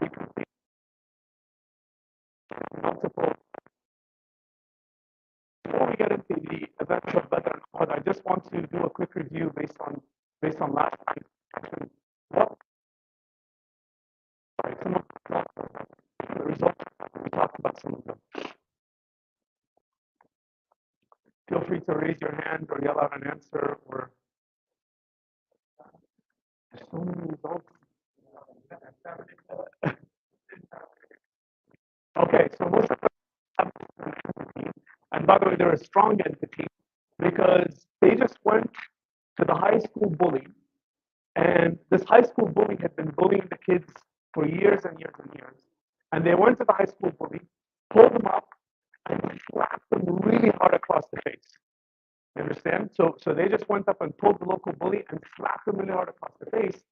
We complete multiple. Before we get into the events of Badr and Uhud, I just want to do a quick review based on last time's discussion. What some of the results we talked about some of them. Feel free to raise your hand or yell out an answer. Or there's so many results. Okay, so most of them have an entity, and by the way, they're a strong entity because they just went to the high school bully, and this high school bully had been bullying the kids for years and years and years. And they went to the high school bully, pulled him up, and slapped him really hard across the face. You understand? So they just went up and pulled the local bully and slapped him really hard across the face.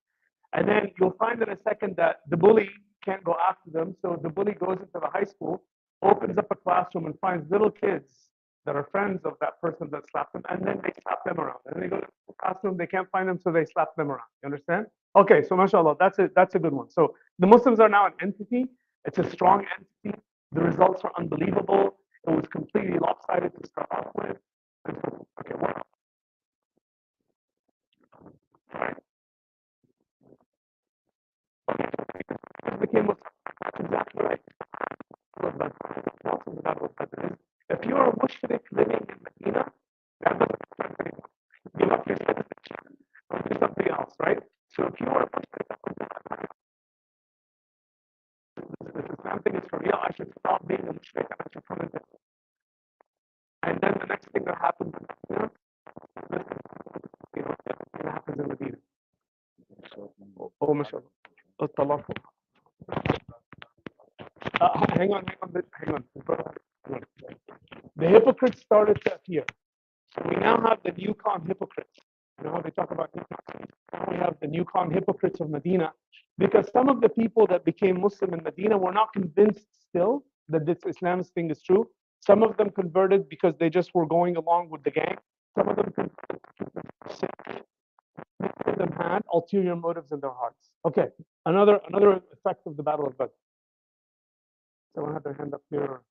And then you'll find in a second that the bully can't go after them. So the bully goes into the high school, opens up a classroom, and finds little kids that are friends of that person that slapped them, and then they slap them around. And they go to the classroom, they can't find them, so they slap them around. You understand? Okay, so mashallah, that's a good one. So the Muslims are now an entity. It's a strong entity. The results are unbelievable. It was completely lopsided to start off with. Okay, what else? Right. It became that's exactly right. If you're a mushrik living in Medina, that doesn't affect anyone. You love your citizenship. Don't do something else, right? So if you are a mushrik, this Islam thing is for real, I should stop being a mushrik and I should come into it. And then the next thing that happens in Medina, it happens in Medina. Oh, mashallah. Hang on. The hypocrites started to appear. So we now have the Newcon hypocrites. You know how they talk about Newcon? Now we have the Newcon hypocrites of Medina, because some of the people that became Muslim in Medina were not convinced still that this Islamist thing is true. Some of them converted because they just were going along with the gang. Some of them converted because many of them had ulterior motives in their hearts. Okay, another effect of the Battle of Badr. Someone had their hand up here.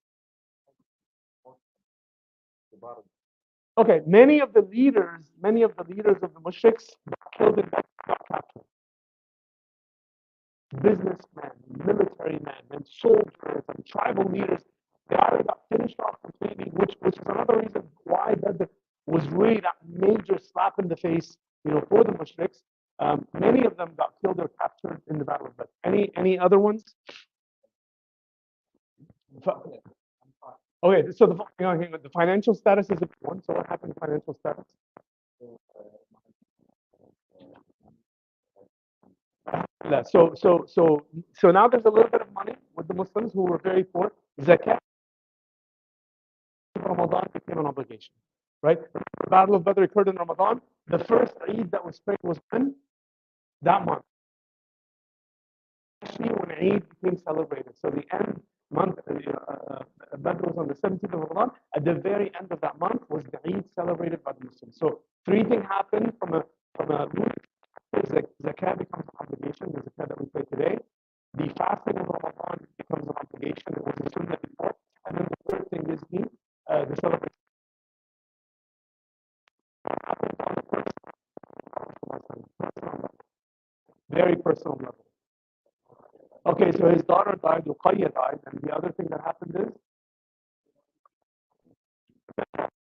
Okay, many of the leaders of the mushriks got killed in Badr, got captured. Businessmen, military men, and soldiers and tribal leaders, they either got finished off completely, which is another reason why Badr was really that major slap in the face, for the mushriks. Many of them got killed or captured in the Battle of Badr. Any other ones? Okay, so the financial status is a one. So what happened to financial status? So now there's a little bit of money with the Muslims who were very poor. Zakat Ramadan became an obligation, right? The Battle of Badr occurred in Ramadan. The first Eid that was prayed was when? That month. Actually, when Eid became celebrated. So the end month, Badr was on the 17th of Ramadan. At the very end of that month was the Eid celebrated by the Muslims. So three things happened from a Zakat becomes an obligation, the Zakat that we pay today. The fasting of Ramadan becomes an obligation. It was a sunnah before. And then the third thing is the celebration. Very personal level. Okay, so his daughter died, Ruqayya died, and the other thing that happened is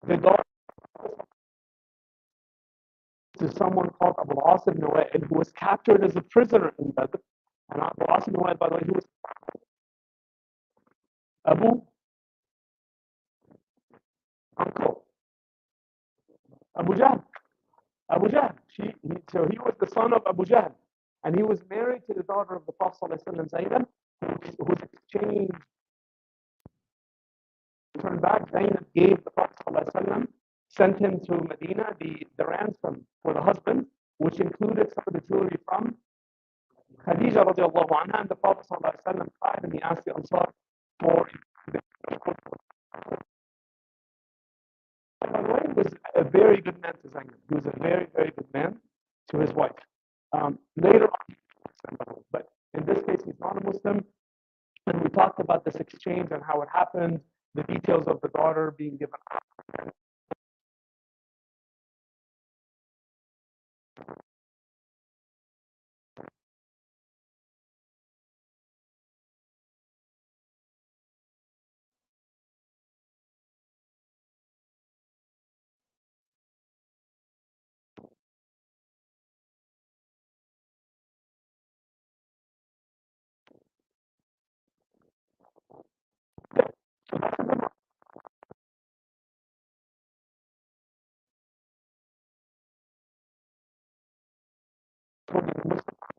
the daughter to someone called Br.Aala who was captured as a prisoner in Badr. And Br.Aala, by the way, he was uncle, Abu Jahl. So he was the son of Abu Jahl. And he was married to the daughter of the Prophet Zainab, who's exchanged. Turned back, Zainab gave the Prophet sent him to Medina the ransom for the husband, which included some of the jewelry from Khadija radiallahu anha, and the Prophet cried and he asked the Ansar for by the way, was a very good man to Zainab. He was a very, very good man to his wife. Later on, but in this case, he's not a Muslim. And we talked about this exchange and how it happened, the details of the daughter being given up.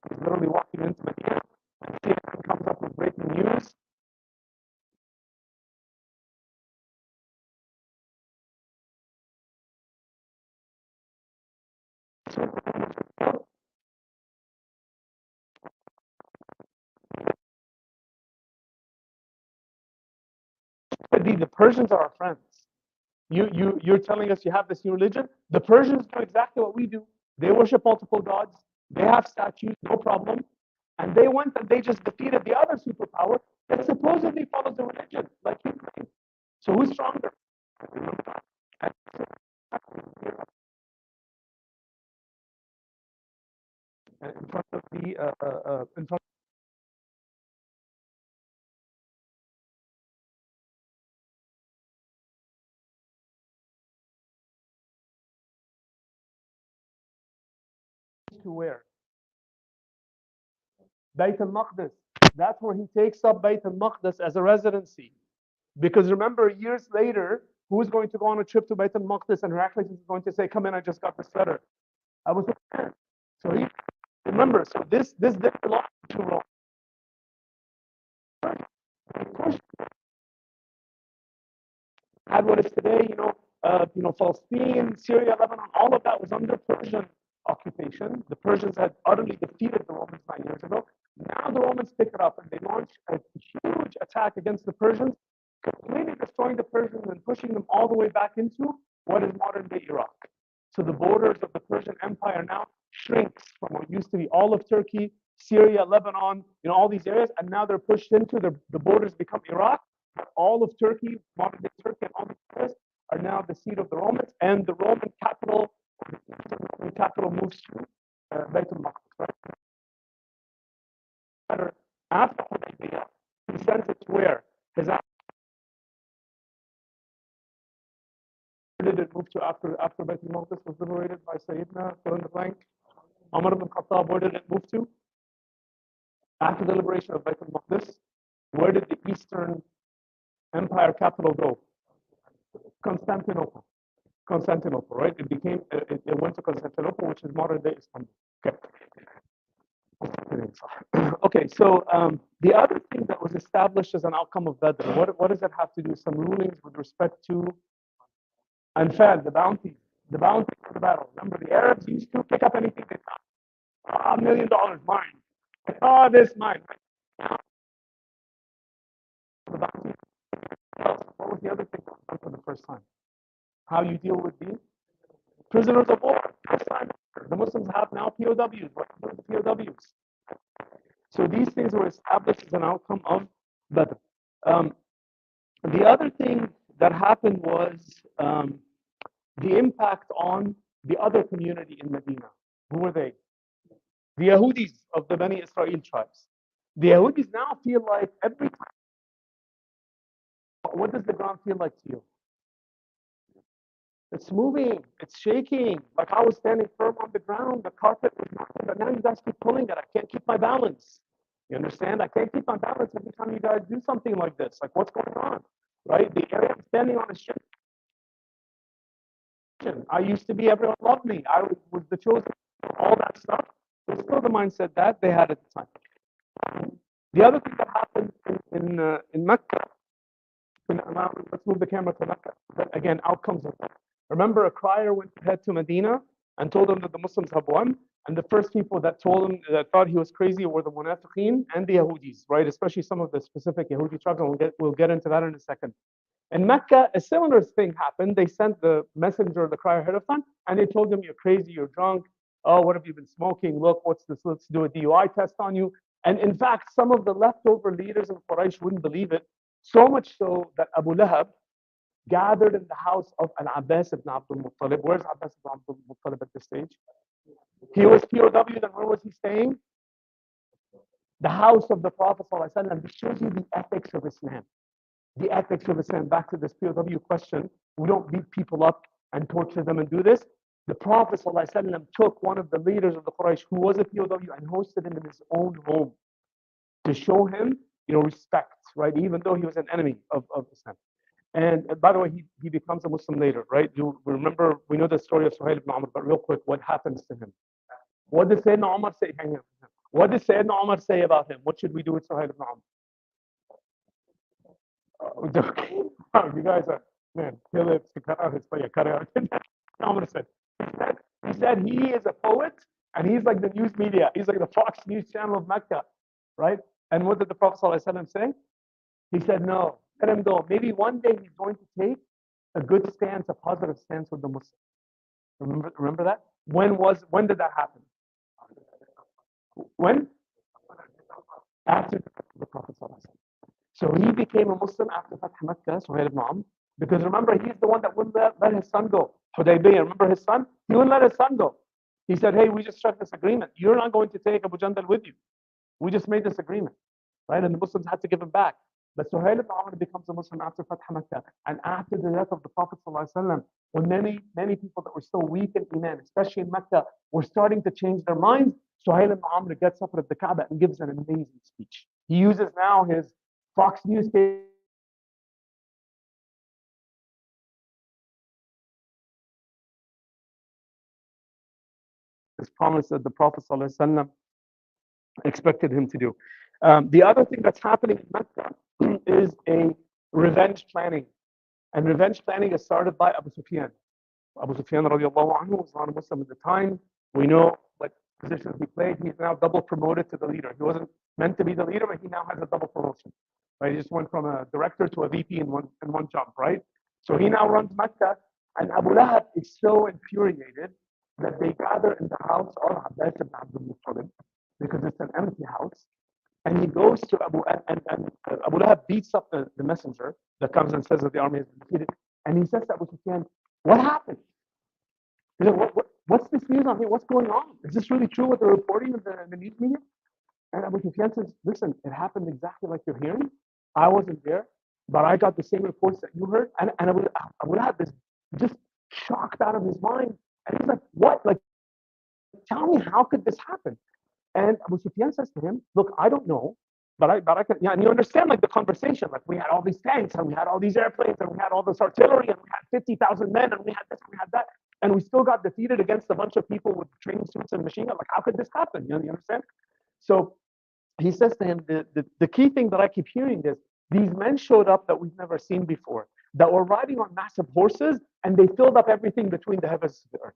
He's literally walking into Medina and CNN comes up with breaking news. The Persians are our friends. You're telling us you have this new religion? The Persians do exactly what we do. They worship multiple gods. They have statues, no problem. And they went and they just defeated the other superpower that supposedly follows the religion, like you claim. So who's stronger? In front of the in front to where? Bayt al-Maqdis. That's where he takes up Bayt al-Maqdis as a residency. Because remember, years later, who's going to go on a trip to Bayt al-Maqdis and Heraclius is going to say, come in, I just got this letter. I was there. So he, remember, so this didn't belong to Rome. Had what is today, Palestine, Syria, Lebanon, all of that was under Persian occupation. The Persians had utterly defeated the Romans 9 years ago. Now the Romans pick it up and they launch a huge attack against the Persians, completely destroying the Persians and pushing them all the way back into what is modern day Iraq. So the borders of the Persian Empire now shrinks from what used to be all of Turkey, Syria, Lebanon, all these areas, and now they're pushed into the borders become Iraq. All of Turkey, modern day Turkey, and all these areas are now the seat of the Romans, and the Roman capital, moves to Bayt al-Maqdis. Right? After Hudaybiyah, he sends it to where? Where did it move to after Bayt al-Maqdis was liberated by Sayyidina, fill in the blank? Umar ibn Khattab, where did it move to? After the liberation of Bayt al-Maqdis, where did the Eastern Empire capital go? Constantinople. Right? It went to Constantinople, which is modern day Istanbul. Okay. Okay, so the other thing that was established as an outcome of Badr, what does that have to do? Some rulings with respect to Anfal, the bounty for the battle. Remember, the Arabs used to pick up anything they found. $1 million, mine. Oh, this mine. The bounty. What was the other thing that was done for the first time? How you deal with the prisoners of war. First time. The Muslims have now POWs. What do the POWs? So these things were established as an outcome of Badr. The other thing that happened was the impact on the other community in Medina. Who were they? The Yahudis of the Bani Israel tribes. The Yahudis now feel like every time. What does the ground feel like to you? It's moving, it's shaking. Like I was standing firm on the ground, the carpet was not, but now you guys keep pulling it. I can't keep my balance. You understand? I can't keep my balance every time you guys do something like this. Like what's going on? Right? The area I'm standing on is shaking. I used to be, everyone loved me. I was the chosen, all that stuff. But still the mindset that they had at the time. The other thing that happened in Mecca, let's move the camera to Mecca. But again, outcomes of that. Remember, a crier went to head to Medina and told them that the Muslims have won. And the first people that told him, that thought he was crazy, were the Munafiqeen and the Yahudis, right? Especially some of the specific Yahudi tribes, and we'll get into that in a second. In Mecca, a similar thing happened. They sent the messenger, the crier, ahead of time, and they told him, you're crazy, you're drunk. Oh, what have you been smoking? Look, what's this? Let's do a DUI test on you. And in fact, some of the leftover leaders of Quraysh wouldn't believe it, so much so that Abu Lahab gathered in the house of Al-Abbas ibn Abdul Muttalib. Where's Abbas ibn Abdul Muttalib at this stage? He was POW, and where was he staying? The house of the Prophet ﷺ. This shows you the ethics of Islam. The ethics of Islam. Back to this POW question. We don't beat people up and torture them and do this. The Prophet ﷺ took one of the leaders of the Quraysh who was a POW and hosted him in his own home to show him, respect, right? Even though he was an enemy of Islam. And by the way, he becomes a Muslim later, right? You remember, we know the story of Suhail ibn Amr, but real quick, what happens to him? What did Sayyidina Umar say? What did Sayyidina Umar say about him? What should we do with Suhail ibn Amr? You guys are, man, Phillips, cut out his play, cut out. Umar said, he is a poet, and he's like the news media. He's like the Fox News channel of Mecca, right? And what did the Prophet ﷺ say? He said, no, let him go. Maybe one day he's going to take a good stance, a positive stance with the Muslims. Remember that? When did that happen? When? After the Prophet ﷺ. So he became a Muslim after Fath Makkah, Suhail ibn Amr, because remember, he's the one that wouldn't let his son go. Hudaybiyah, remember his son? He wouldn't let his son go. He said, hey, we just struck this agreement. You're not going to take Abu Jandal with you. We just made this agreement, right? And the Muslims had to give him back. But Suhail ibn Amr becomes a Muslim after Fath Makkah. And after the death of the Prophet ﷺ, when many people that were still weak in Iman, especially in Mecca, were starting to change their minds, Suhail ibn Amr gets up at the Kaaba and gives an amazing speech. He uses now his Fox News station. This promise that the Prophet ﷺ expected him to do. The other thing that's happening in Mecca is a revenge planning. And revenge planning is started by Abu Sufyan. Abu Sufyan radiallahu anhu was not a Muslim at the time. We know what positions he played. He's now double promoted to the leader. He wasn't meant to be the leader, but he now has a double promotion. Right? He just went from a director to a VP in one jump, right? So he now runs Mecca, and Abu Lahab is so infuriated that they gather in the house of Abbas ibn Abdul Muttalib because it's an empty house. And he goes to Abu Lahab beats up the messenger that comes and says that the army has been defeated. And he says to Abu Sufyan, what happened? He's like, what's this news on here? What's going on? Is this really true what they're reporting in the news media? And Abu Sufyan says, listen, it happened exactly like you're hearing. I wasn't there, but I got the same reports that you heard. And Abu Lahab is just shocked out of his mind. And he's like, what? Like, tell me, how could this happen? And Abu Sufyan says to him, look, I don't know, but I can, and you understand like the conversation, like we had all these tanks and we had all these airplanes and we had all this artillery and we had 50,000 men and we had this and we had that. And we still got defeated against a bunch of people with training suits and machine guns. Like, how could this happen? You understand? So he says to him, the key thing that I keep hearing is these men showed up that we've never seen before, that were riding on massive horses, and they filled up everything between the heavens and the earth.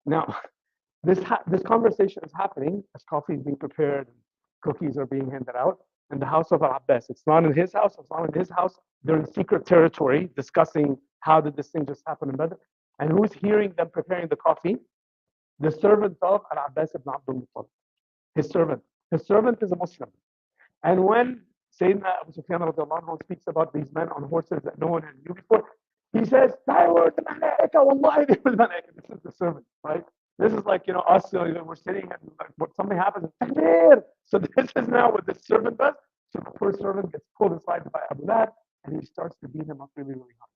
Now, this conversation is happening as coffee is being prepared and cookies are being handed out in the house of Al-Abbas. It's not in his house. It's not in his house. They're in secret territory discussing how did this thing just happen in Badr. And who's hearing them preparing the coffee? The servant of Al-Abbas ibn Abdul Muttalib. His servant. His servant is a Muslim. And when Sayyidina Abu Sufyan speaks about these men on horses that no one had knew before, he says, wallahi, this is the servant, right? This is like, us, we're sitting and like, what something happens, so this is now what the servant does. So the poor servant gets pulled aside by Abu Lahab, and he starts to beat him up really, really hard.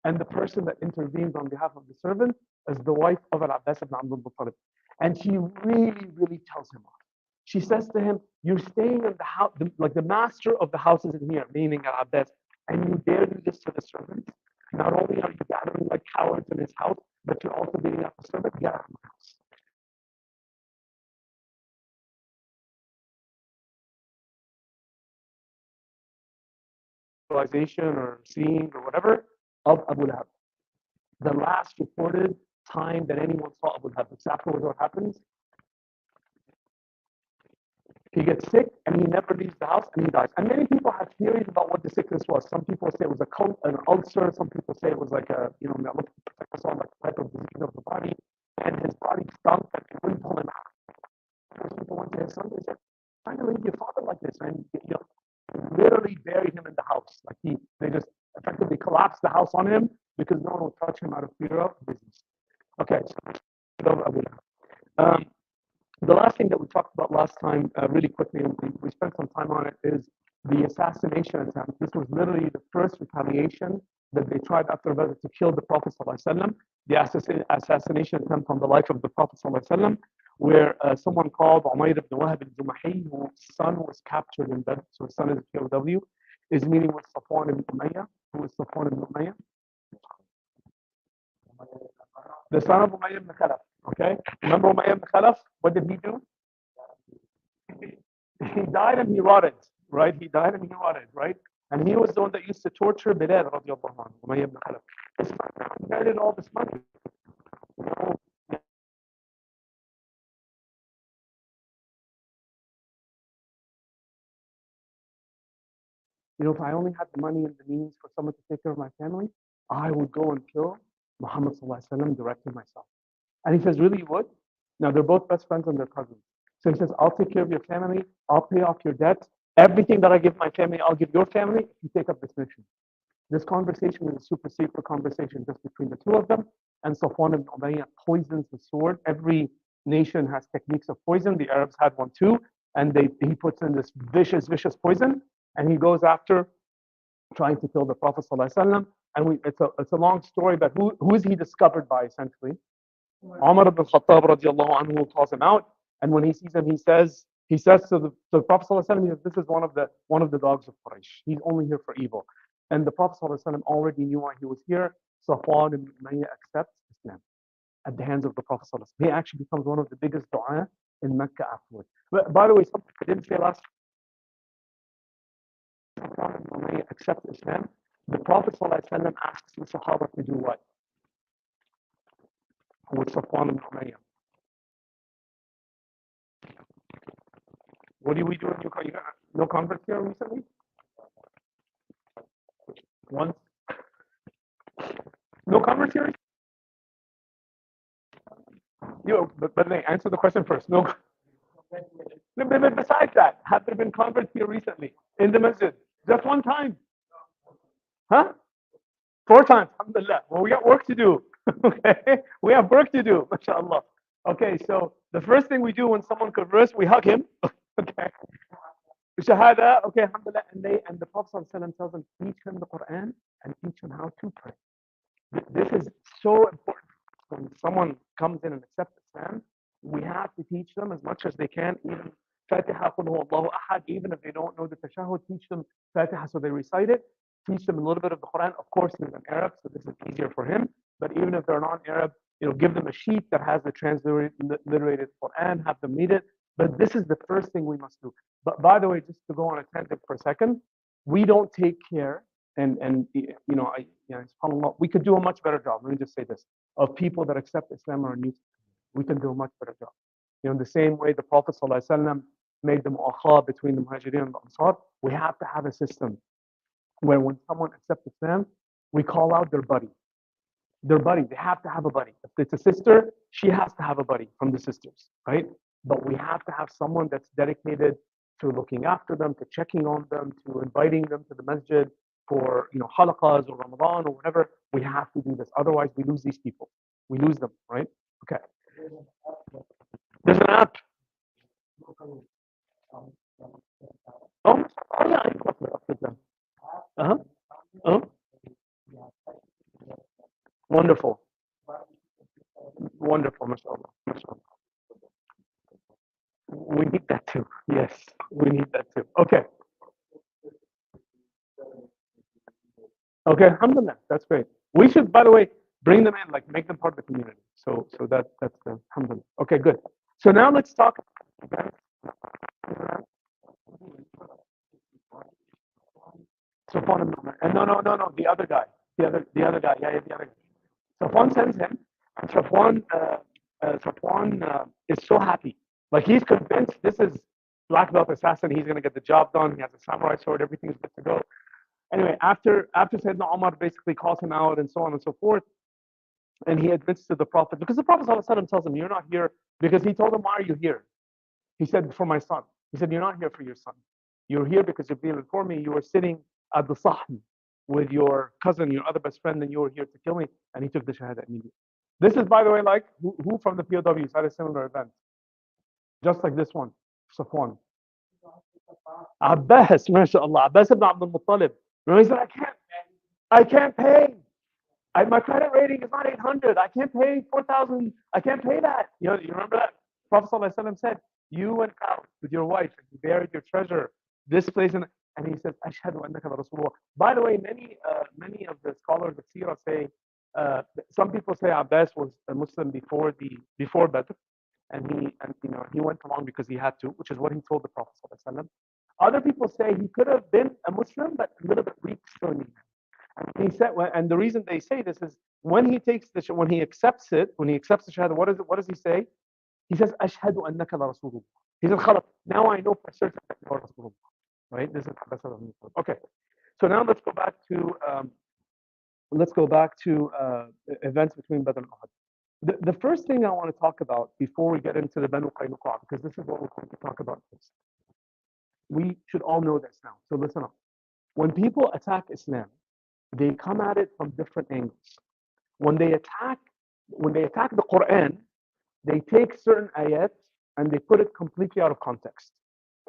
And the person that intervenes on behalf of the servant is the wife of Al-Abbas ibn Abdul Muttalib. And she really, really tells him off. She says to him, you're staying in the house, like the master of the house is in here, meaning Al-Abbas, and you dare do this to the servant. Not only are you gathering like cowards in his house, but you're also beating up the servant. Get out of my house. Realization or seeing or whatever of Abu Lahab. The last reported time that anyone saw Abu Lahab. Exactly what happens. He gets sick and he never leaves the house and he dies. And many people have theories about what the sickness was. Some people say it was an ulcer. Some people say it was like a, like type of disease of the body. And his body stunk and they wouldn't pull him out. Most people went to his son and said, find him leave your father like this, man. Literally buried him in the house. Like they just effectively collapsed the house on him because no one would touch him out of fear of business. Okay, so the last thing that we talked about last time, really quickly, and we spent some time on it, is the assassination attempt. This was literally the first retaliation that they tried after Badr to kill the Prophet ﷺ. The assassination attempt on the life of the Prophet ﷺ, where someone called Umayr ibn Wahab al-Jumahi, whose son was captured in Badr, so his son is a POW, is meeting with Safwan ibn Umayyah. Who is Safwan ibn Umayyah? The son of Umayyah ibn Khalaf. Okay, remember Umayyah ibn Khalaf? What did he do? He died and he rotted, right? He died and he rotted, right? And he was the one that used to torture Bilal, radiallahu anhu, Umayyah ibn Khalaf. His son inherited all this money. If I only had the money and the means for someone to take care of my family, I would go and kill Muhammad sallallahu alaihi wasallam directly myself. And he says, really, you would? Now, they're both best friends and they're cousins. So he says, I'll take care of your family. I'll pay off your debts. Everything that I give my family, I'll give your family if you take up this mission. This conversation is a super secret conversation just between the two of them. And Safwan ibn Umayyah poisons the sword. Every nation has techniques of poison. The Arabs had one too. And he puts in this vicious poison. And he goes after trying to kill the Prophet ﷺ. And it's a long story, but who is he discovered by essentially? Umar ibn Khattab radiallahu anhu calls him out, and when he sees him, he says to the Prophet ﷺ, this is one of the dogs of Quraysh. He's only here for evil. And the Prophet ﷺ already knew why he was here. Safwan ibn Umayyah accepts Islam at the hands of the Prophet ﷺ. He actually becomes one of the biggest du'a in Mecca afterwards. But by the way, something I didn't say last time, Safwan ibn Umayyah accepts Islam. The Prophet ﷺ asks the Sahaba to do what? With Safwan ibn Umayyah. What do we do in your, you got no converts here recently? Once? No converts here? But answer the question first. No. Besides that, have there been converts here recently in the masjid? Just one time? Huh? 4 times, alhamdulillah. Well, we got work to do. Okay? We have work to do, mashallah. Okay, so the first thing we do when someone converts, we hug him. Okay. Shahada, okay, alhamdulillah. And the Prophet ﷺ tells them, teach him the Quran and teach him how to pray. This is so important. When someone comes in and accepts Islam, we have to teach them as much as they can, even Fatiha, Qul Huwa Allahu Ahad, even if they don't know the Tashahhud, teach them Fatiha so they recite it. Teach them a little bit of the Quran. Of course, he's an Arab, so this is easier for him. But even if they're non-Arab, give them a sheet that has the transliterated Quran, have them read it. But this is the first thing we must do. But by the way, just to go on a tangent for a second, we don't take care, and subhanAllah, we could do a much better job. Let me just say this: of people that accept Islam or are new, we can do a much better job. In the same way the Prophet ﷺ made the mu'akha between the Muhajirin and the Ansar, we have to have a system where when someone accepts Islam, we call out their buddy. Their buddy, they have to have a buddy. If it's a sister, she has to have a buddy from the sisters, right? But we have to have someone that's dedicated to looking after them, to checking on them, to inviting them to the masjid for halaqas or Ramadan or whatever. We have to do this. Otherwise, we lose these people. We lose them, right? Okay. There's an app. Oh, yeah, I got it. Uh-huh. Uh-huh. Wonderful. Wonderful, mashallah. We need that too. Yes, we need that too. Okay. Okay, alhamdulillah. That's great. We should, by the way, bring them in, like make them part of the community. So that's alhamdulillah. Okay, good. So now let's talk. Safwan, and no, the other guy, the other guy, yeah, the other guy. Safwan sends him, and Safwan is so happy. Like he's convinced this is black belt assassin. He's gonna get the job done. He has a samurai sword. Everything's good to go. Anyway, after Sayyidina Umar basically calls him out and so on and so forth, and he admits to the Prophet, because the Prophet ﷺ tells him, you're not here, because he told him, why are you here? He said, for my son. He said, you're not here for your son. You're here because you've been before me. You were sitting at the sahn with your cousin, your other best friend, and you were here to kill me. And he took the shahada immediately. This is, by the way, like who from the POWs had a similar event, just like this one, Safwan. Abbas, mashallah, Abbas ibn Abdul Muttalib. He said, I can't pay. My credit rating is not 800. I can't pay 4,000. I can't pay that. You remember that? Prophet ﷺ said, you went out with your wife and you buried your treasure this place. And he says, Ashhadu annaka Rasulullah. By the way, many of the scholars of Sirah say, some people say Abbas was a Muslim before Badr, and he went along because he had to, which is what he told the Prophet ﷺ. Other people say he could have been a Muslim, but a little bit weak still in and he said, and the reason they say this is when he accepts the shahada, what does he say? He says, Ashhadu annaka la Rasulullah. He says, Khalas, now I know for certain that you are Rasulullah. Right? This is okay. So now let's go back to events between Badr and Uhud. The first thing I want to talk about before we get into the Banu Qaynuqa, because this is what we're going to talk about first. We should all know this now. So listen up. When people attack Islam, they come at it from different angles. When they attack the Quran, they take certain ayat and they put it completely out of context.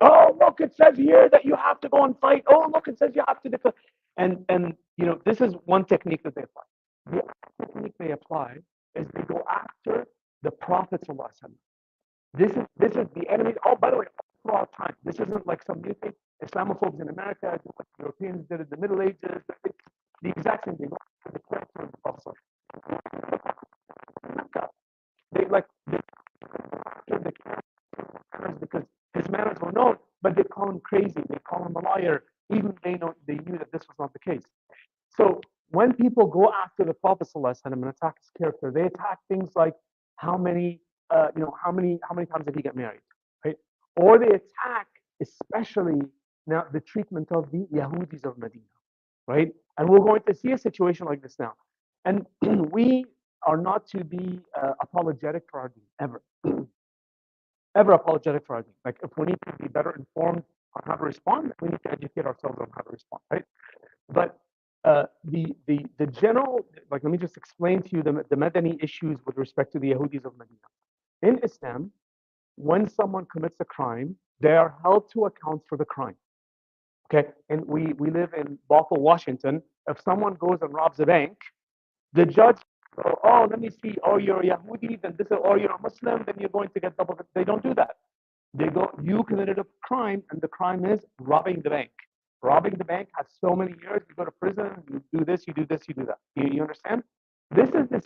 Oh, look, it says here that you have to go and fight. Oh, look, it says you have to declare. And this is one technique that they apply. The other technique they apply is they go after the Prophet ﷺ. This is the enemy. Oh, by the way, throughout time, this isn't like some new thing. Islamophobes in America, what the Europeans did in the Middle Ages, the exact same thing. The character of the Prophet. They because his manners were known, but they call him crazy. They call him a liar. Even they knew that this was not the case. So when people go after the Prophet ﷺ and attack his character, they attack things like how many times did he get married, right? Or they attack especially now the treatment of the Yahudis of Medina, right? And we're going to see a situation like this now. And we are not to be apologetic for our deen, ever. Ever apologetic for our deen. Like if we need to be better informed on how to respond, we need to educate ourselves on how to respond, right? But the general, like let me just explain to you the Madani issues with respect to the Yahudis of Medina. In Islam, when someone commits a crime, they are held to account for the crime. Okay, and we live in Bothell, Washington. If someone goes and robs a bank, the judge, oh, let me see, oh, you're a Yahudi, then this, or you're a Muslim, then you're going to get double. They don't do that. They go, you committed a crime, and the crime is robbing the bank. Robbing the bank has so many years. You go to prison, you do this, you do this, you do that. You understand? This is the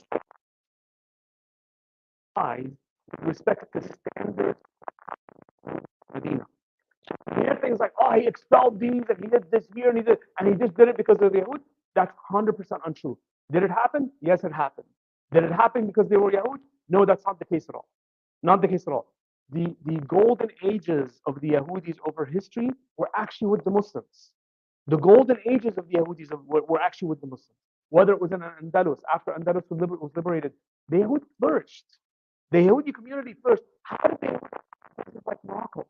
size with respect to standards of Medina. You hear things like, oh, he expelled these, and he did this here, and he just did it because of the Yahud. That's 100% untrue. Did it happen? Yes, it happened. Did it happen because they were Yahud? No, that's not the case at all. Not the case at all. The golden ages of the Yahudis over history were actually with the Muslims. The golden ages of the Yahudis were actually with the Muslims. Whether it was in Andalus, after Andalus was liberated, the Yahud flourished. The Yahudi community flourished. How did they? Places like Morocco.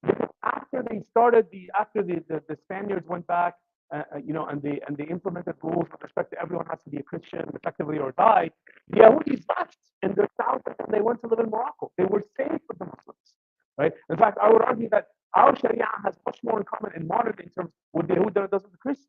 Because after the Spaniards went back, and they implemented rules with respect to everyone has to be a Christian effectively or die, the Yahudis left in the south and they went to live in Morocco. They were safe with the Muslims, right? In fact, I would argue that our Sharia has much more in common in modern day terms with the Yahud than it does with the Christians.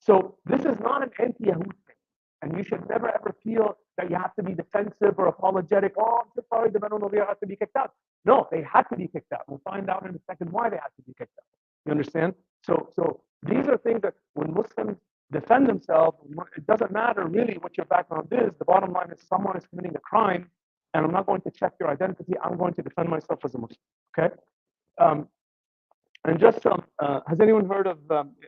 So this is not an anti-Yahud thing. And you should never ever feel that you have to be defensive or apologetic. Oh, I'm so sorry, the Banu Nadir had to be kicked out. No, they had to be kicked out. We'll find out in a second why they had to be kicked out. You understand? So these are things that when Muslims defend themselves, it doesn't matter really what your background is. The bottom line is someone is committing a crime, and I'm not going to check your identity. I'm going to defend myself as a Muslim. Okay? And just has anyone heard of,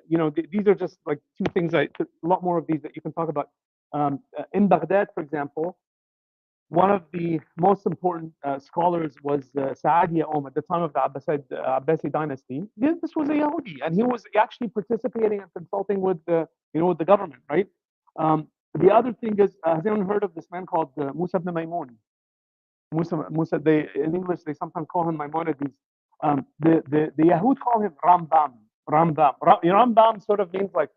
these are just like two things, a lot more of these that you can talk about. In Baghdad, for example, one of the most important scholars was Saadi at the time of the Abbasi dynasty. This was a Yahudi, and he was actually participating and consulting with the government, right? The other thing is, has anyone heard of this man called Musa ibn Maymun? Musa, in English, they sometimes call him Maimonides. The Yahud call him Rambam. Rambam sort of means like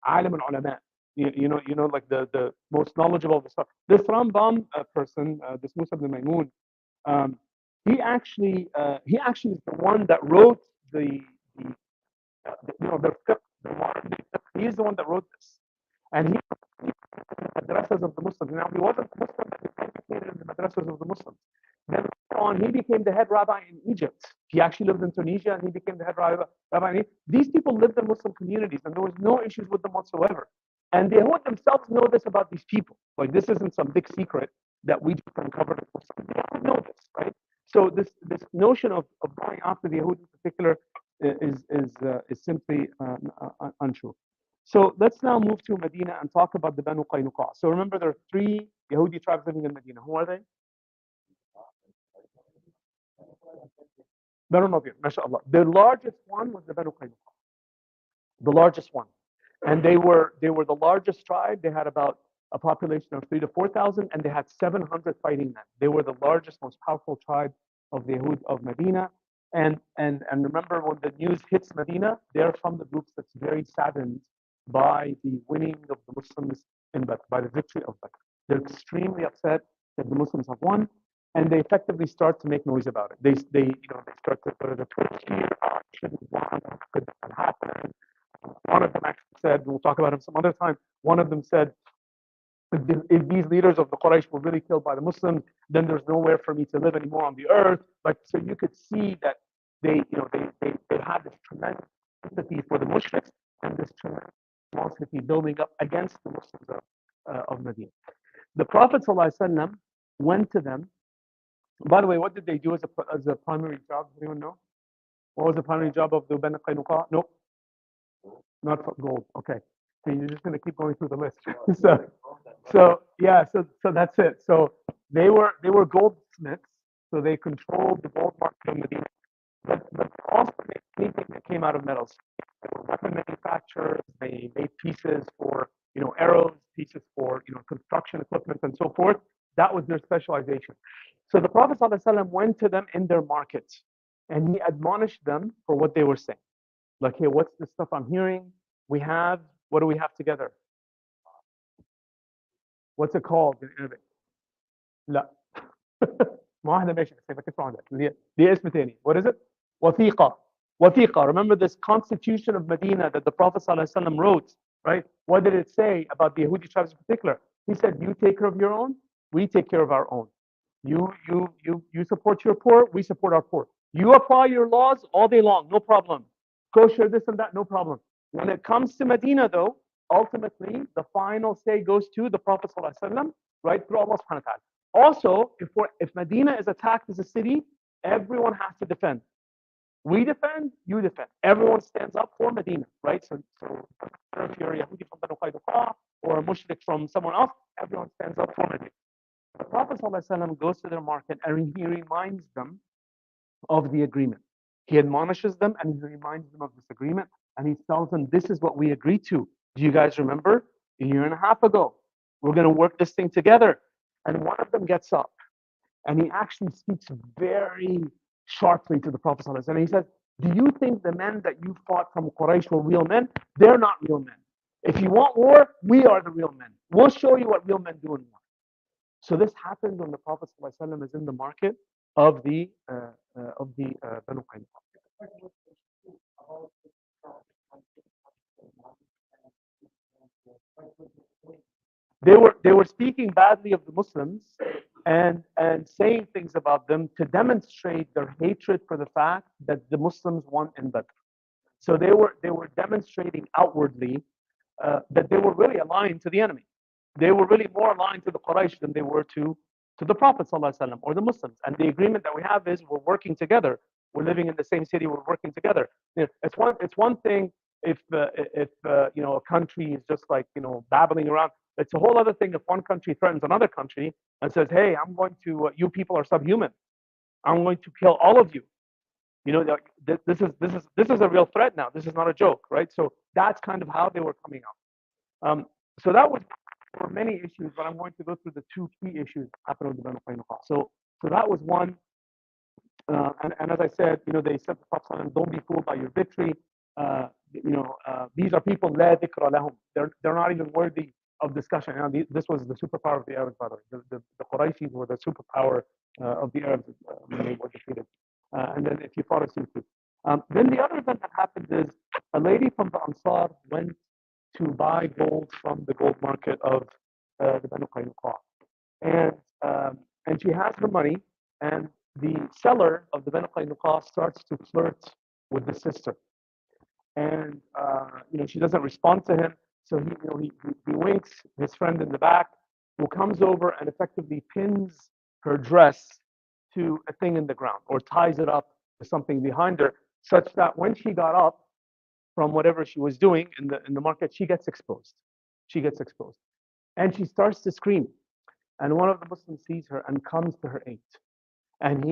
alim al-ulama. You know, like the most knowledgeable of the stuff. This Rambam person, this Musa ibn Maymun, um, he actually is the one that wrote the fiqh, the modern day fiqh. He's the one that wrote this, and he madrasas of the Muslims. Now he wasn't Muslim, but he educated in the madrasas of the Muslims. Then later on, he became the head rabbi in Egypt. He actually lived in Tunisia, and he became the head rabbi in Egypt. These people lived in Muslim communities, and there was no issues with them whatsoever. And the Yahud themselves know this about these people. Like this isn't some big secret that we just uncovered. They know this, right? So this notion of going after the Yahud in particular is simply untrue. So let's now move to Medina and talk about the Banu Qaynuqa. So remember, there are three Yahudi tribes living in Medina. Who are they? Banu Nadir, mashallah. The largest one was the Banu Qaynuqa, the largest one, and they were the largest tribe. They had about a population of 3 to 4,000, and they had 700 fighting men. They were the largest, most powerful tribe of the Yahud of Medina. And remember, when the news hits Medina, they're from the groups that's very saddened by the winning of the Muslims in Badr, by the victory of Badr. They're extremely upset that the Muslims have won, and they effectively start to make noise about it. They start to go to the Twitch here, shouldn't have won, could that happen? One of them actually said, we'll talk about him some other time. One of them said, if these leaders of the Quraysh were really killed by the Muslims, then there's nowhere for me to live anymore on the earth. Like, so you could see that they had this tremendous sympathy for the mushriks and this tremendous animosity building up against the Muslims of Medina. The Prophet ﷺ went to them. By the way, what did they do as a primary job? Does anyone know? What was the primary job of the Banu Qaynuqa? Nope, not for gold. Okay, so you're just going to keep going through the list. So that's it. So they were goldsmiths. So they controlled the gold market of Medina, but also anything that came out of metals. They were weapon manufacturers. They made pieces for arrows, pieces for construction equipment, and so forth. That was their specialization. So the Prophet ﷺ went to them in their markets, and he admonished them for what they were saying. Like, hey, what's the stuff I'm hearing? What do we have together? What's it called in Arabic? لا ما واحدة ماشي بس كيف عندك دي اسم ثاني. What is it? وثيقة. وثيقة. Remember this constitution of Medina that the Prophet ﷺ wrote, right? What did it say about the Yahudi tribes in particular? He said, you take care of your own, we take care of our own. You support your poor, we support our poor. You apply your laws all day long, no problem. Kosher, this and that, no problem. When it comes to Medina, though, ultimately the final say goes to the Prophet ﷺ, right, through Allah subhanahu wa ta'ala. Also, if Medina is attacked as a city, everyone has to defend. We defend, you defend. Everyone stands up for Medina, right? So if you're a Yahudi from Banu Qaynuqa or a mushrik from someone else, everyone stands up for Medina. The Prophet ﷺ goes to their market and he reminds them of the agreement. He admonishes them and he reminds them of this agreement, and he tells them, this is what we agreed to. Do you guys remember? A year and a half ago, we're going to work this thing together. And one of them gets up and he actually speaks very sharply to the Prophet ﷺ. And he says, do you think the men that you fought from Quraysh were real men? They're not real men. If you want war, we are the real men. We'll show you what real men do in war. So this happened when the Prophet ﷺ is in the market of the Banu Qaynuqa. They were speaking badly of the Muslims and saying things about them to demonstrate their hatred for the fact that the Muslims won in Badr. So they were demonstrating outwardly that they were really aligned to the enemy. They were really more aligned to the Quraysh than they were to the Prophet ﷺ or the Muslims. And the agreement that we have is we're working together. We're living in the same city. We're working together. It's one thing if a country is just like babbling around. It's a whole other thing if one country threatens another country and says, "Hey, I'm going to you people are subhuman. I'm going to kill all of you." This is a real threat now. This is not a joke, right? So that's kind of how they were coming out. So that was for many issues, but I'm going to go through the two key issues happening with the Banu Qaynuqa. So that was one. And as I said, they said to the Prophet, don't be fooled by your victory. These are people, لا ذكر لهم. They're not even worthy of discussion. This was the superpower of the Arabs, by the way. The Qurayshis were the superpower of the Arabs when they were defeated. And then if you follow suit too. Then the other event that happened is a lady from the Ansar went to buy gold from the gold market of the Banu Qaynuqa. And she has her money, and the seller of the Banu Qaynuqa starts to flirt with the sister. And she doesn't respond to him, so he winks his friend in the back, who comes over and effectively pins her dress to a thing in the ground or ties it up to something behind her, such that when she got up from whatever she was doing in the market, she gets exposed. And she starts to scream. And one of the Muslims sees her and comes to her aid. And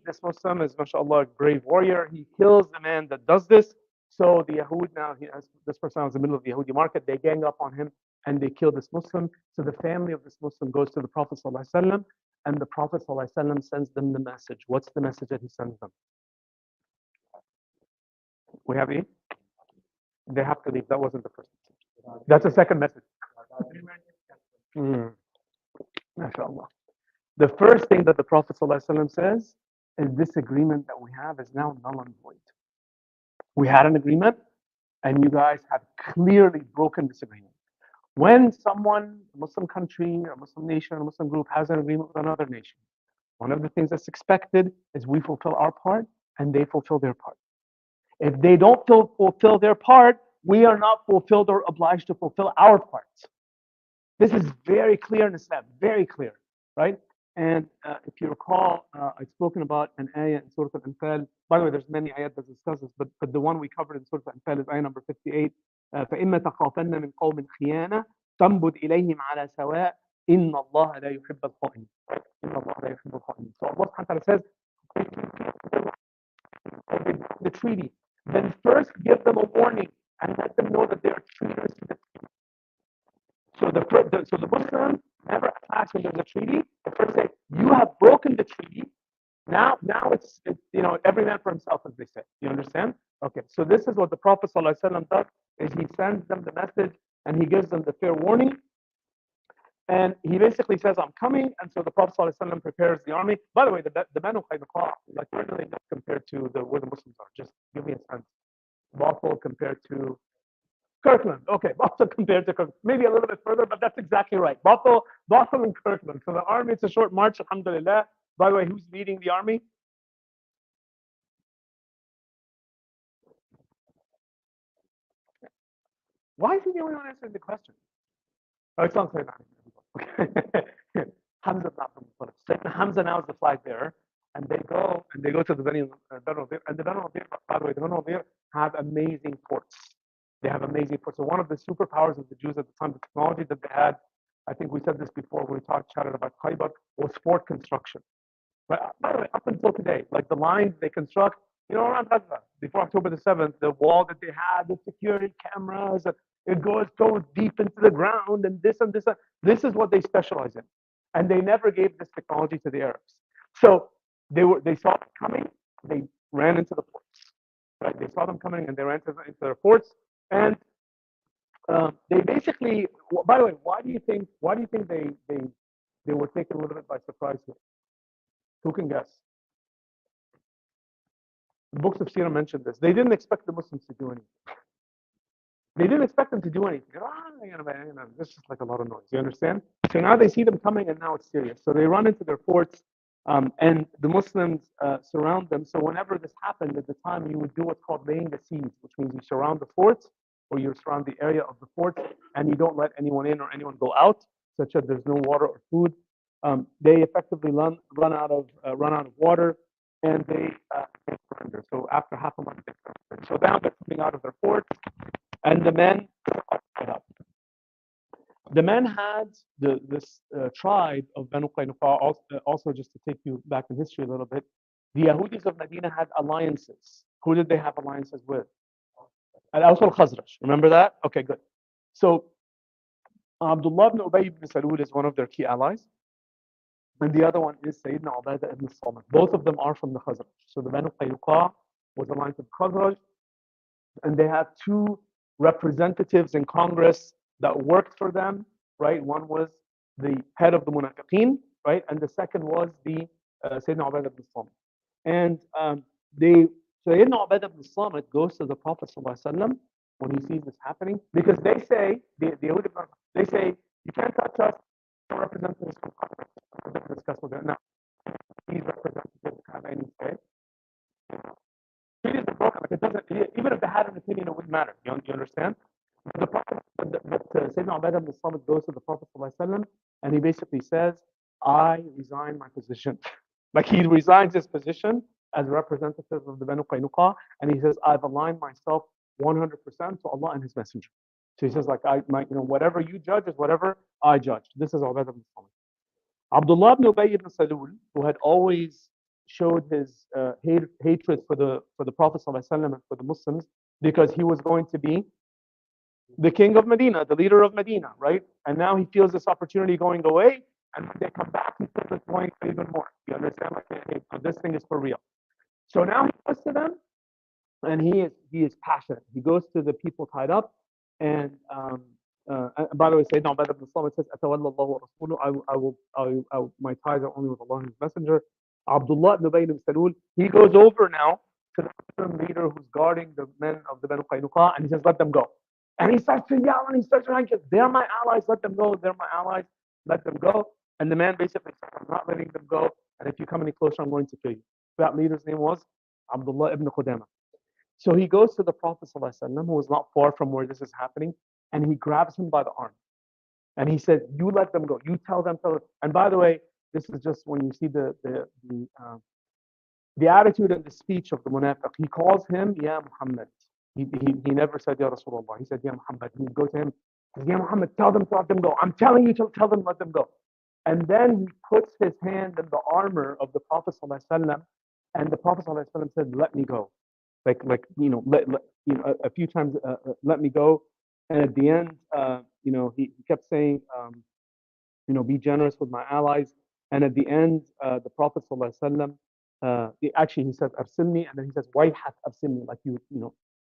this Muslim is, mashallah, a brave warrior. He kills the man that does this. So the Yahud now, this person was in the middle of the Yahudi market. They gang up on him and they kill this Muslim. So the family of this Muslim goes to the Prophet ﷺ, and the Prophet ﷺ sends them the message. What's the message that he sends them? We have it? They have to leave. That wasn't the first message. That's the second message. MashaAllah. The first thing that the Prophet ﷺ says is this agreement that we have is now null and void. We had an agreement, and you guys have clearly broken this agreement. When someone, a Muslim country, a Muslim nation, a Muslim group has an agreement with another nation, one of the things that's expected is we fulfill our part and they fulfill their part. If they don't fulfill their part, we are not fulfilled or obliged to fulfill our parts. This is very clear in Islam, very clear, right? And if you recall, I've spoken about an ayah in Surah Al-Anfal. By the way, there's many ayat that discuss this, but the one we covered in Surah Al-Anfal is ayah number 58. فَإِمَّا تَخَافَنَّ مِنْ قَوْمٍ خِيَانَةً تَنْبُذْ إِلَيْهِمْ عَلَى سَوَاءٍ إِنَّ اللَّهَ لَا يُحِبُّ الْخَائِنِينَ. إِنَّ اللَّهَ لَا يُحِبُّ الْخَائِنِينَ. So Allah subhanahu wa ta'ala says, the treaty, then first give them a warning and let them know that they are traitors to the treaty. So the Muslims never attacks when there's a treaty. They first say, you have broken the treaty. Now it's every man for himself, as they say. You understand? Okay. So this is what the Prophet ﷺ does: is he sends them the message and he gives them the fair warning. And he basically says, I'm coming. And so the Prophet ﷺ prepares the army. By the way, the Banu Qaynuqa, like where do they look compared to where the Muslims are? Just give me a sense. Bothell compared to Kirkland. Okay, Bothell compared to Kirkland. Maybe a little bit further, but that's exactly right. Bothell and Kirkland. So the army, it's a short march, alhamdulillah. By the way, who's leading the army? Why is he the only one answering the question? Oh, it's on Sayyidina. Okay. Hamza not from the Sayyidina Hamza now is the flag bearer, and they go to the Banu Nadir, and the Banu Nadir, by the way, the Banu Nadir have amazing forts. They have amazing forts. So one of the superpowers of the Jews at the time, the technology that they had, I think we said this before when we chatted about Khaybar, was fort construction. But by the way, up until today, like the lines they construct, around Gaza, before October the 7th, the wall that they had, the security cameras, it goes deep into the ground, and this and this. This is what they specialize in. And they never gave this technology to the Arabs. So they saw it coming, they ran into the forts. Right? They saw them coming and they ran into their forts. And they basically, by the way, why do you think they were taken a little bit by surprise here? Who can guess? The books of Sirah mentioned this. They didn't expect the Muslims to do anything. They didn't expect them to do anything. This is like a lot of noise. You understand? So now they see them coming, and now it's serious. So they run into their forts, and the Muslims surround them. So whenever this happened at the time, you would do what's called laying the siege, which means you surround the forts, or you surround the area of the forts, and you don't let anyone in or anyone go out, such that there's no water or food. They effectively run out of water, and they surrender. So after half a month, they surrender. So now they're coming out of their forts, and the men up. The men had this tribe of Banu Qaynuqa. Also, just to take you back in history a little bit, the Yahudis of Medina had alliances. Who did they have alliances with? Al-Aws al-Khazraj. Remember that? Okay, good. So Abdullah ibn Ubay ibn Salul is one of their key allies. and the other one is Sayyidina Ubadah ibn Samit. Both of them are from the Khazraj. So the Banu Qaynuqa was aligned to the Khazraj, and they had two representatives in Congress that worked for them, right? One was the head of the Munafiqeen, right? And the second was the Sayyidina Ubadah ibn Samit. And they, Sayyidina Ubadah ibn Samit goes to the Prophet ﷺ when he sees this happening, because they say, they say, you can't touch us, representatives from Congress. We're discuss with them. Now, these representatives have any say. Treaties are broken. Like it doesn't, even if they had an opinion, it wouldn't matter. You understand? But the Prophet, Sayyidina Ubadah ibn Samit goes to the Prophet ﷺ, and he basically says, I resign my position. Like he resigns his position as a representative of the Banu Qaynuqa, and he says, I've aligned myself 100% to Allah and His Messenger. So he says, like, whatever you judge is whatever I judge. This is Ubadah ibn Samit. Abdullah ibn Ubay ibn Salul, who had always showed his hatred for the Prophet ﷺ and for the Muslims, because he was going to be the king of Medina, the leader of Medina, right? And now he feels this opportunity going away, and when they come back, he feels it's going even more. You understand? Like, hey, this thing is for real. So now he goes to them, and he is passionate. He goes to the people tied up, and by the way, Sayyidina Ubadah ibn Samit says, "Atawalla Allah wa Rasuluhu." My ties are only with Allah and His Messenger. Abdullah ibn Ubay ibn Salul, he goes over now to the Muslim leader who's guarding the men of the Banu Qaynuqa, and he says, "Let them go." And he starts to yell, and he starts to rank, "They're my allies. Let them go. They're my allies. Let them go." And the man basically says, "I'm not letting them go. And if you come any closer, I'm going to kill you." That leader's name was Abdullah ibn Khudama. So he goes to the Prophet ﷺ, who was not far from where this is happening, and he grabs him by the arm. And he said, you let them go. You tell them. And by the way, this is just when you see the attitude and the speech of the munafiq. He calls him, Ya Muhammad. He never said, Ya Rasulullah. He said, Ya Muhammad. He goes to him, says, Ya Muhammad, tell them to let them go. I'm telling you to tell them let them go. And then he puts his hand in the armor of the Prophet ﷺ, and the Prophet ﷺ said, let me go. Like a few times, let me go. And at the end, he kept saying, be generous with my allies. And at the end, the Prophet ﷺ, actually he says, Arsilni, and then he says, Wayhat Arsilni, like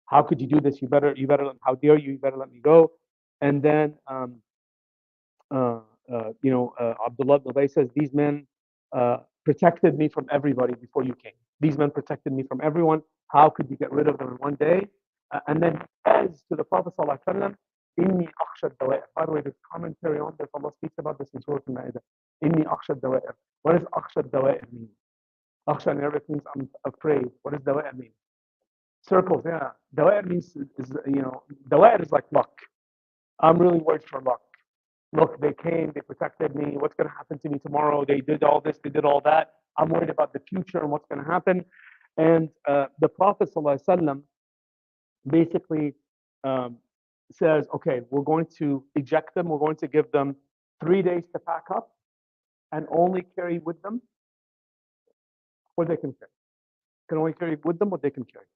how could you do this? You better, how dare you? You better let me go. And then, Abdullah ibn Ubay says, these men protected me from everybody before you came. These men protected me from everyone. How could you get rid of them in one day? And then he says to the Prophet ﷺ, Inni akhsha dawa'ir. By the way, there's commentary on this. Allah speaks about this in Surah Al-Ma'idah. Inni akhsha dawa'ir. What does akhsha dawa'ir mean? Akhsha in Arabic means I'm afraid. What does dawa'ir mean? Circles, yeah. Dawa'ir means, dawa'ir is like luck. I'm really worried for luck. Look, they came, they protected me. What's going to happen to me tomorrow? They did all this, they did all that. I'm worried about the future and what's going to happen. And the Prophet ﷺ basically says, okay, we're going to eject them. We're going to give them 3 days to pack up and only carry with them what they can carry. Can only carry with them what they can carry.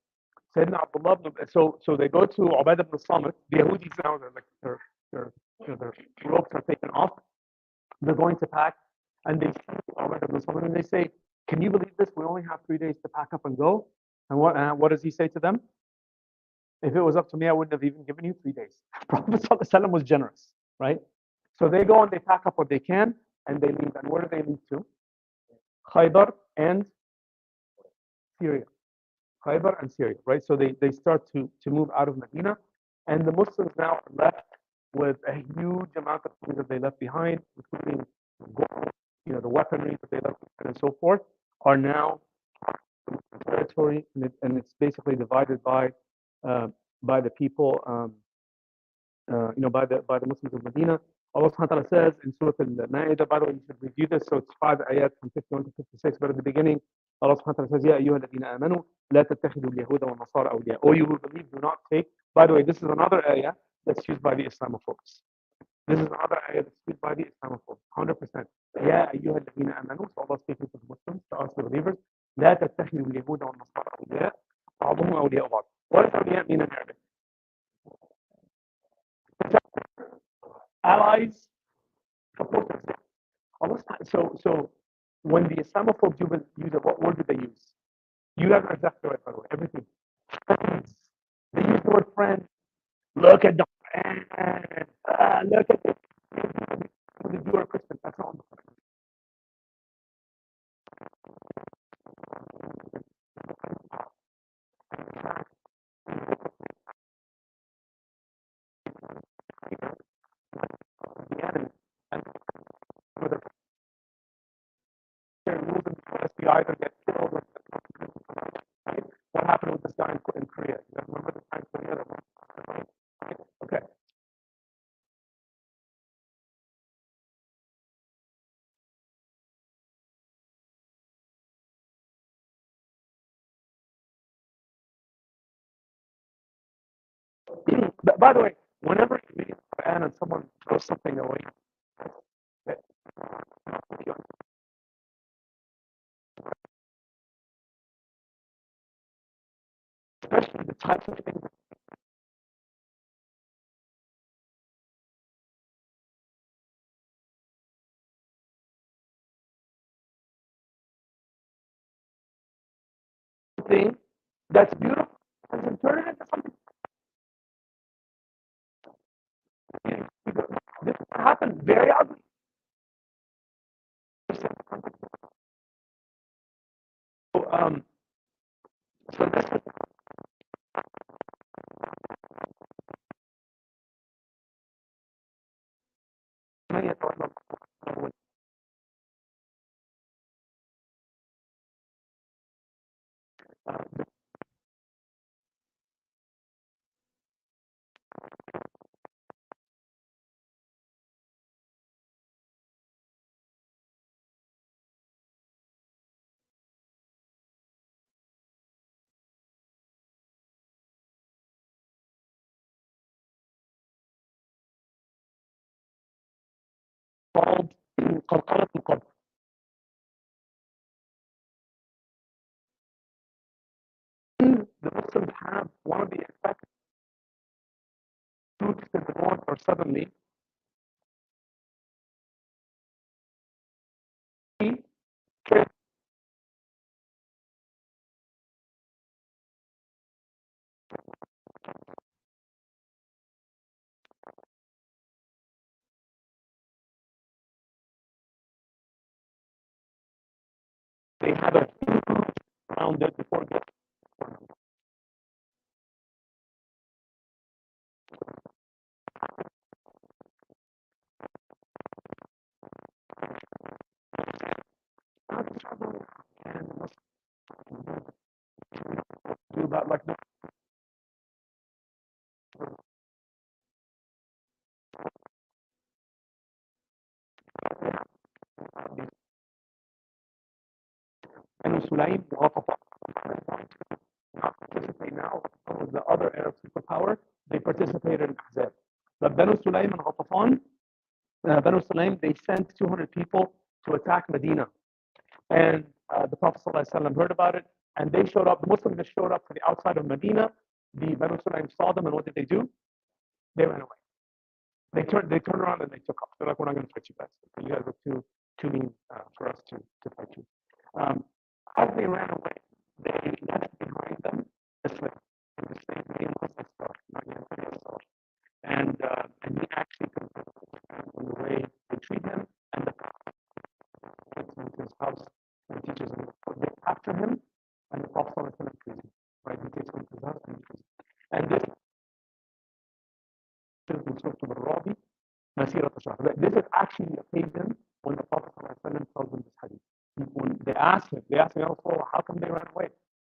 Sayyidina Abdullah, so they go to Ubadah ibn Samit. The Yahudis now, their ropes are taken off. They're going to pack, and they see Ubadah ibn Samit, and they say, can you believe this? We only have 3 days to pack up and go. And what does he say to them? If it was up to me, I wouldn't have even given you 3 days. Prophet ﷺ was generous, right? So they go and they pack up what they can, and they leave. And where do they leave to? Khaybar and Syria. Khaybar and Syria, right? So they start to move out of Medina, and the Muslims now are left with a huge amount of things that they left behind, including gold, the weaponry that they left behind and so forth, are now territory, and it's basically divided by the people, by the Muslims of Medina. Allah subhanahu wa ta'ala says in Surah Al-Ma'idah, by the way, you should review this, so it's 5 ayat from 51 to 56, but at the beginning, Allah subhanahu wa ta'ala says, Ya ayyuha alladhina amanu, la tattakhidu al-yahuda wa nasara awliya. O you who believe, do not take. By the way, this is another ayah that's used by the Islamophobes. This is another ayah that's used by the Islamophobes, 100%. Ya ayyuha alladhina amanu, so Allah speaking to the Muslims, to us the believers, la tattakhidu al-yahuda wa nasara awliya, ba'duhum awliya ba'd. What does awliya mean in Arabic? Allies, supporters. So when the Islamophobes use it, what word do they use? You guys are exactly right, by the way. Everything. Friends. They use the word friend. Look at the friend. Look at this. The Jew or Christian. That's not on the friend. The enemy. And with a moving to you either get killed or right? What happened with this guy in Korea? You guys remember the time in Korea? Right? Okay. By the way, whenever you read the Quran and someone throws something away, especially the types of things thing that's beautiful and turn it into something. This happened very ugly. So, so this is many called قلقلة القبر. The Muslims have one of the effects troops in the north or suddenly they have a around it before it gets and do that like that. And Sulaim not participate now with the other Arab superpower. They participated in Ahzab. But Banu Sulaim and Ghatafan, Banu Sulaim, they sent 200 people to attack Medina. And the Prophet ﷺ heard about it, and they showed up. The Muslims just showed up to the outside of Medina. The Banu Sulaim saw them, and what did they do? They ran away. They turned around and they took off. They're like, we're not going to fight you guys. You guys are too mean for us to fight you. As they ran away, they left behind them a slave. And the slave name was Asfar, not Asfar. And he actually confirmed in the way they treat him, and the Prophet takes him to his house and teaches him. They capture him, and the Prophet is in prison. Right? He takes him to his house and in prison. And this is in Surah Al-Rabi, Masira Tashah. This is actually the occasion when the Prophet tells them this hadith. When they ask him, how come they ran away?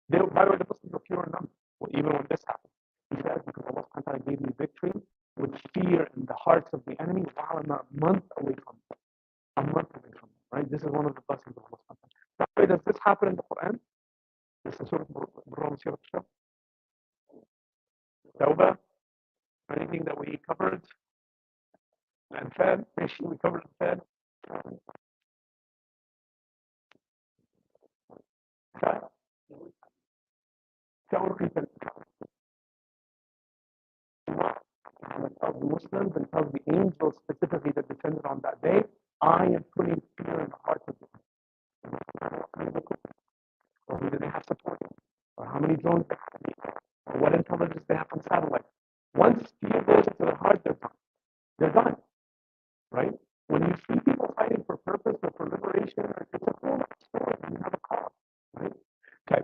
By the way, the Muslims were pure in number, even when this happened. He said, because Allah subhanahu wa ta'ala gave me victory with fear in the hearts of the enemy while I'm a month away from them. A month away from them, right? This is one of the blessings of Allah subhanahu wa ta'ala. By the way, does this happen in the Quran? This is Surah Br.Aala, Tawbah, anything that we covered, and Fed, we covered Fed. Tells the Muslims and tells the angels specifically that descended on that day, I am putting fear in the hearts of them. Or who do they have support? Or how many drones they have? Or what intelligence they have from satellite? Once fear goes into their heart, they're done. They're done, right? When you see people fighting for purpose or for liberation, it's a whole story. You have a cause, right? Okay.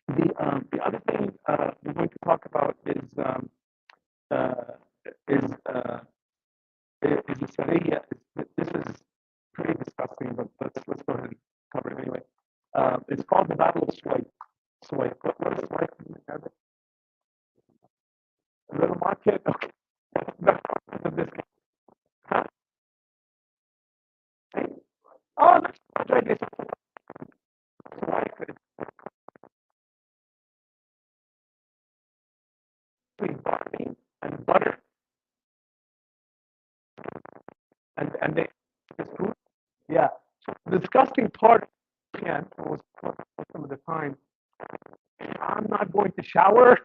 The other thing we're going to talk about uh, is the Sharia. This is pretty disgusting, but let's go ahead and cover it anyway. It's called the Battle of Swipe. Swipe. What is Swipe in Arabic? A little market. Okay. That's this. Huh? Oh, that's right. It's Swipe. It's between barley and butter, and they this food. Yeah. So the disgusting part again was some of the time. I'm not going to shower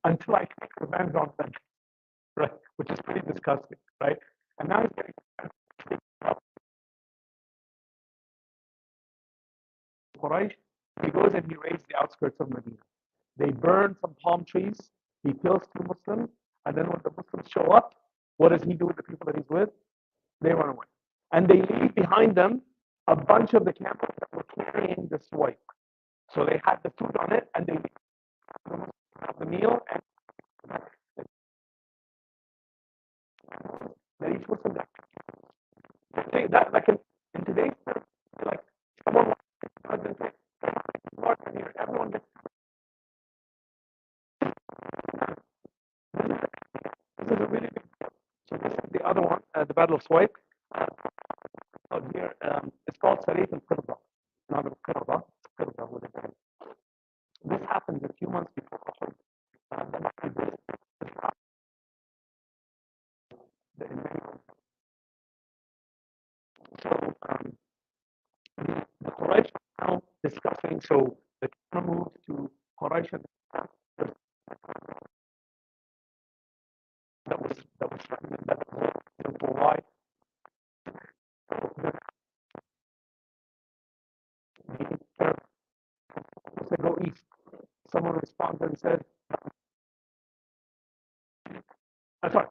until I take revenge on them, right? Which is pretty disgusting, right? And now he's getting Quraysh. He goes and he raids the outskirts of Medina. They burn some palm trees. He kills 2 Muslims, and then when the Muslims show up, what does he do with the people that he's with? They run away, and they leave behind them a bunch of the camels that were carrying the swipe. So they had the food on it, and they have the meal, and then each Muslim got that like in today's terms, like someone doesn't say, everyone gets this is a really big. So this is the other one, the Battle of Swipe. Out here, it's called Sarif al-Qirda. Not al-Qirda, Qirda with a. This happened a few months before Uhud. So the Quraysh are now discussing. So the camera moves to Quraysh and that was threatening that for why they go east. Someone responded and said, sorry,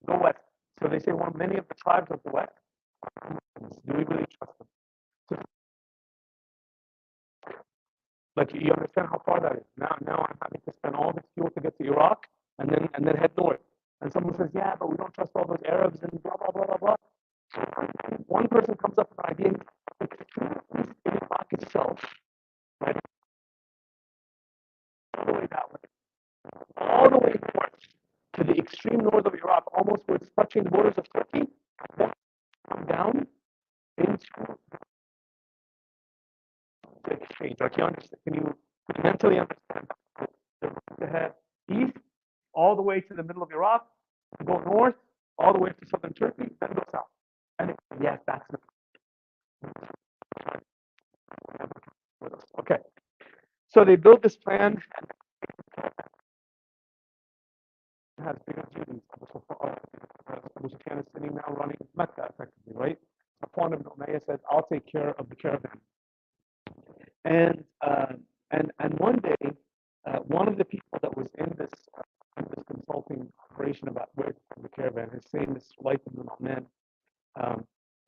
go west. So they say, well, many of the tribes of the west, do we really trust them? So, like you understand how far that is. Now I'm having to spend all this fuel to get to Iraq and then head north. And someone says, yeah, but we don't trust all those Arabs and blah blah blah blah blah. So one person comes up with an idea in Iraq itself, right? All the way that way, all the way north to the extreme north of Iraq, almost where it's touching the borders of Turkey, then come down into the exchange. Like you understand? Can you mentally understand? The head east, all the way to the middle of Iraq, go north, all the way to southern Turkey, then go south. And yes, that's the okay. So they built this plan and has bigger duties. Abu Sufyan is sitting now running Mecca effectively, right? Safwan ibn Umayyah said, I'll take care of the caravan. And one day, one of the people that was in this consulting operation about where to the caravan, his name is Sulayt ibn Nu'man.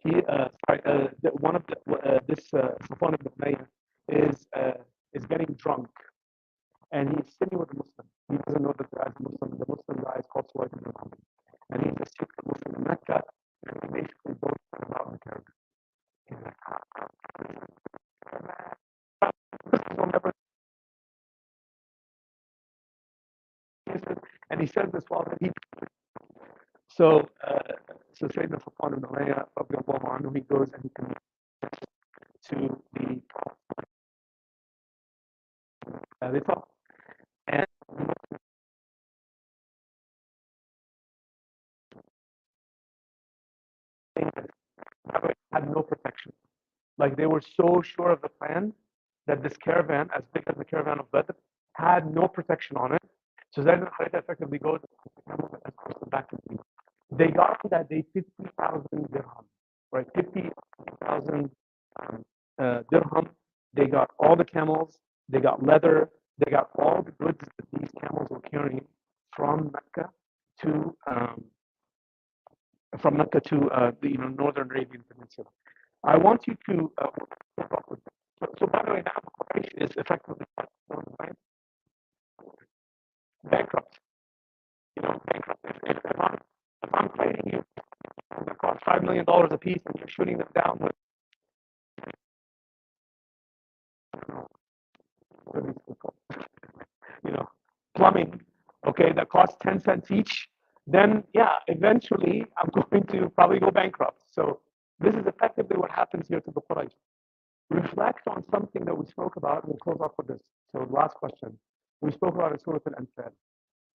He one of this Safwan ibn Umayyah is getting drunk, and he's sitting with a Muslim. He doesn't know that the guy's Muslim. The Muslim guy is called Sulayt ibn Nu'man, and he's a secret Muslim in Mecca, and he basically both about the caravan. He's like, and he says this while he so Sayyidina Safwan ibn Umayyah, he goes and he commits to the they talk and had no protection. Like they were so sure of the plan that this caravan, as big as the caravan of Badr, had no protection on it. So Zayd al Haritha effectively goes back to me. They got on that day 50,000 dirham, right? 50,000 dirham. They got all the camels. They got leather. They got all the goods that these camels were carrying from Mecca to the northern Arabian Peninsula. I want you to so by the way, now Quraysh is effectively bankrupt. Bankrupt. If I'm fighting you, that cost $5 million a piece, and you're shooting them down with you know, plumbing, okay, that costs 10 cents each, then yeah, eventually I'm going to probably go bankrupt. So this is effectively what happens here to the Quraysh. Reflect on something that we spoke about, and we'll close off with this. So last question. We spoke about in Surah Al-Anfal.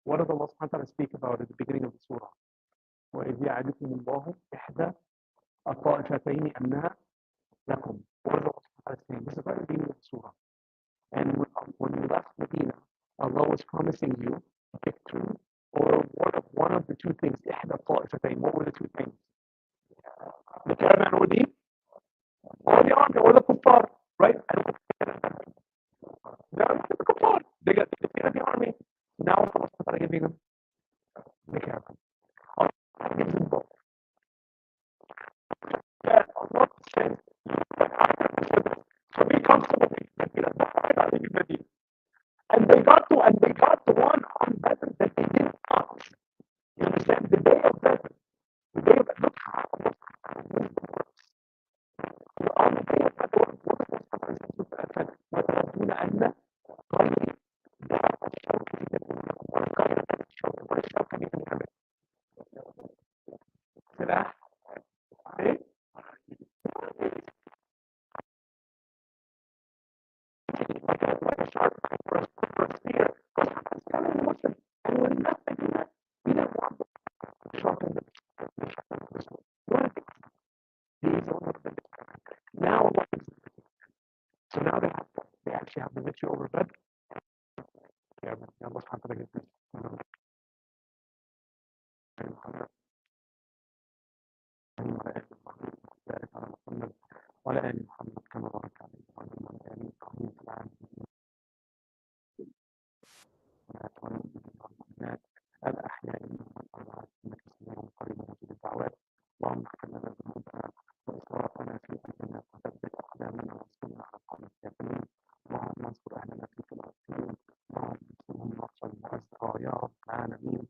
What does Allah subhanahu wa ta'ala speak about at the beginning of the surah? وَإِذْ يَعِدُكُمُ اللَّهُ إِحْدَى الطَّائِفَتَيْنِ أَنَّهَا لَكُمْ. What does Allah subhanahu wa ta'ala saying? This is right at the beginning of the surah. And when you left Medina, Allah was promising you victory or one of the two things. إحدى الطائفتين. What were the two things? The caravan or the army or the kuffar, right? And the kuffar. They got the army. Now Allah giving them the caravan. Allah gives them both. That Allah says, so be comfortable. And they got the one on Badr that they didn't want. You understand? The day of Badr. The day of Badr. Look how wisdom works. On the day of Badr, what was the effect? وَتَرَبُّونَ أَنَّ قَوْمِي ذَهَبَ الشَّوْكِ وَالْقَيْرَ الشَّوْكِ وَالشَّوْكَ من الأمر. سلاح. إيه؟ Like a sharp for a spear. It's telling the Muslim. And when nothing in that, we don't want to sharpen the sword. What is it? These are one of the now what is it? So now they actually have the victory over Badr. Yeah, Allah subhanahu wa ta'ala gives this. وعلى آل محمد كما باركت على إبراهيم وعلى آل إبراهيم في العالمين والمؤمنات الأحياء منهم والأموات إنك سميع قريب مجيب الدعوات اللهم اغفر لنا ذنوبنا وإسرافنا في أمرنا وثبت أقدامنا وانصرنا على القوم الكافرين اللهم انصر أهلنا في فلسطين اللهم انصرهم نصرا مؤزرا يا رب العالمين.